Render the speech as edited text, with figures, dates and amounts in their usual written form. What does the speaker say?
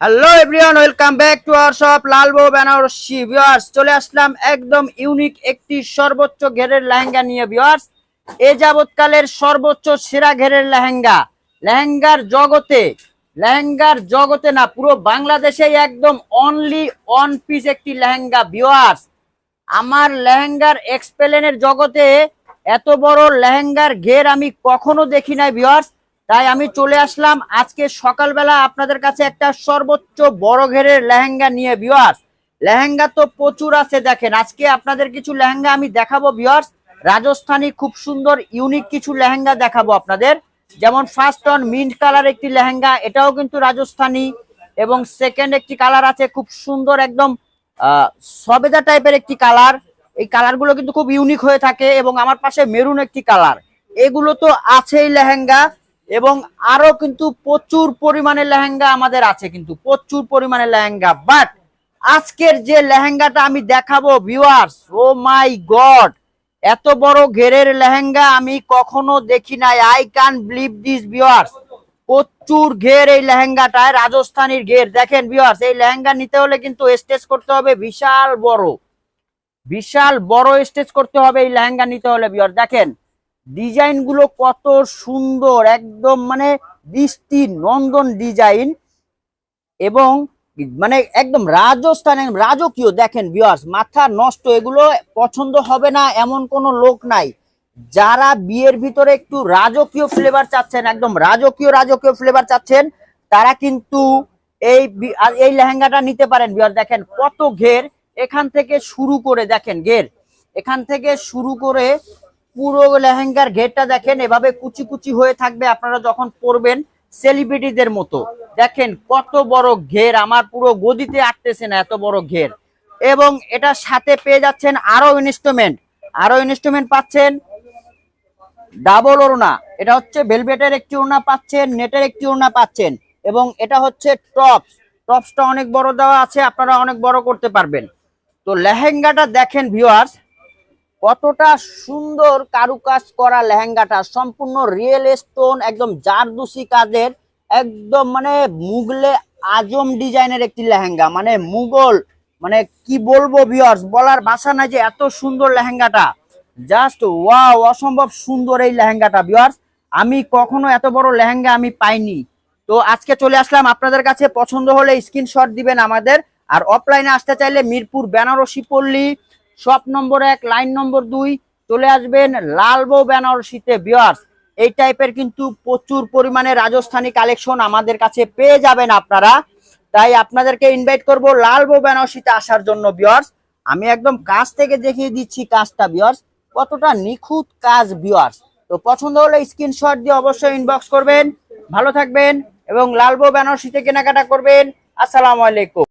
Hello everyone, welcome back to our shop লালবো Banarasi. Viewers, চলে আসলাম একদম ইউনিক একটি সর্বোচ্চ ঘেরের লেহেঙ্গা নিয়ে। ভিউয়ার্স, এ যাবৎকালের সর্বোচ্চ সেরা ঘেরের লেহেঙ্গা, লেহেঙ্গার জগতে না পুরো বাংলাদেশে একদম অনলি অন পিস একটি লেহেঙ্গা। ভিউয়ার্স, আমার লেহেঙ্গার এক্সপ্লেনের জগতে এত বড় লেহেঙ্গার ঘের আমি কখনো দেখি নাই। ভিউয়ার্স, তাই আমি চলে আসলাম আজকে সকালবেলা আপনাদের কাছে একটা সর্বোচ্চ বড় ঘেরের লেহেঙ্গা নিয়ে। ভিউয়ার্স, লেহেঙ্গা তো প্রচুর আছে, দেখেন আজকে আপনাদের কিছু লেহেঙ্গা আমি দেখাবো। ভিউয়ার্স, রাজস্থানী খুব সুন্দর ইউনিক কিছু লেহেঙ্গা দেখাবো আপনাদের। যেমন ফার্স্ট অন মিন্ট কালার একটি লেহেঙ্গা, এটাও কিন্তু রাজস্থানী। এবং সেকেন্ড একটি কালার আছে খুব সুন্দর একদম সবেদা টাইপের একটি কালার। এই কালারগুলো কিন্তু খুব ইউনিক হয়ে থাকে। এবং আমার পাশে মেরুন একটি কালার, এগুলো তো আছেই লেহেঙ্গা। এবং আরো কিন্তু প্রচুর পরিমাণে লেহেঙ্গা আমাদের আছে, কিন্তু প্রচুর পরিমাণে লেহেঙ্গা। বাট আজকের যে লেহেঙ্গাটা আমি দেখাবো ভিউয়ার্স, ও মাই গড, এত বড় ঘেরের লেহেঙ্গা আমি কখনো দেখি নাই। I can believe this viewers. প্রচুর ঘের এই লেহেঙ্গাটায়, রাজস্থানীর ঘের। দেখেন ভিউয়ার্স, এই লেহেঙ্গা নিতে হলে কিন্তু স্টেচ করতে হবে বিশাল বড় স্টেচ করতে হবে এই লেহেঙ্গা নিতে হলে। ভিউয়ার্স দেখেন ডিজাইন গুলো কত সুন্দর, একদম মানে দৃষ্টি নন্দন ডিজাইন। এবং মানে একদম রাজস্থান রাজকীয়। দেখেন ভিউয়ার্স, মাথা নষ্ট, এগুলো পছন্দ হবে না এমন কোনো লোক নাই। যারা বিয়ের ভিতরে একটু রাজকীয় ফ্লেভার চাচ্ছেন, একদম রাজকীয় ফ্লেভার চাচ্ছেন, তারা কিন্তু এই লেহেঙ্গাটা নিতে পারেন। ভিউয়ার্স দেখেন কত ঘের, এখান থেকে শুরু করে দেখেন ঘের, এখান থেকে শুরু করে পুরো লেহেঙ্গার ঘেরটা দেখেন এভাবে কুচি কুচি হয়ে থাকবে। আপনারা যখন পরবেন সেলিব্রিটিদের মতো। দেখেন কত বড় ঘের, আমার পুরো গদিতে আটতেছে না এত বড় ঘের। এবং এটার সাথে পেয়ে যাচ্ছেন আরো ইনস্ট্রুমেন্ট পাচ্ছেন। ডাবল ওড়না, এটা হচ্ছে ভেলভেটের একটি ওড়না পাচ্ছেন, নেটের একটি ওড়না পাচ্ছেন। এবং এটা হচ্ছে টপসটা অনেক বড় দেওয়া আছে, আপনারা অনেক বড় করতে পারবেন। তো লেহেঙ্গাটা দেখেন ভিউয়ার্স, কতটা সুন্দর কারুকাজ করা লেহেঙ্গাটা, সম্পূর্ণ রিয়েল স্টোন, একদম জারদুসি কাজের, একদম মানে মুগলে আজম ডিজাইনের একটি লেহেঙ্গা। মানে মুঘল, মানে কি বলবো ভিউয়ার্স, বলার ভাষা নাই যে এত সুন্দর লেহেঙ্গাটা। জাস্ট ওয়াও, অসম্ভব সুন্দর এই লেহেঙ্গাটা। ভিউয়ার্স, আমি কখনো এত বড় লেহেঙ্গা আমি পাইনি। তো আজকে চলে আসলাম আপনাদের কাছে, পছন্দ হলে স্ক্রিনশট দিবেন আমাদের। আর অফলাইনে আসতে চাইলে মিরপুর বেনারসি পল্লী শপ নম্বর 1 লাইন নম্বর 2 চলে আসবেন লালবো বেনারসিতে। ভিউয়ার্স, এই টাইপের কিন্তু প্রচুর পরিমাণে রাজস্থানী কালেকশন আমাদের কাছে পেয়ে যাবেন আপনারা। তাই আপনাদেরকে ইনভাইট করব লালবো বেনারসিতে আসার জন্য। ভিউয়ার্স, আমি একদম কাছ থেকে দেখিয়ে দিচ্ছি কাজটা। ভিউয়ার্স, কতটা নিখুঁত কাজ। ভিউয়ার্স, তো পছন্দ হলে স্ক্রিনশট দিয়ে অবশ্যই ইনবক্স করবেন। ভালো থাকবেন এবং লালবো বেনারসিতে কেনাকাটা করবেন। আসসালামু আলাইকুম।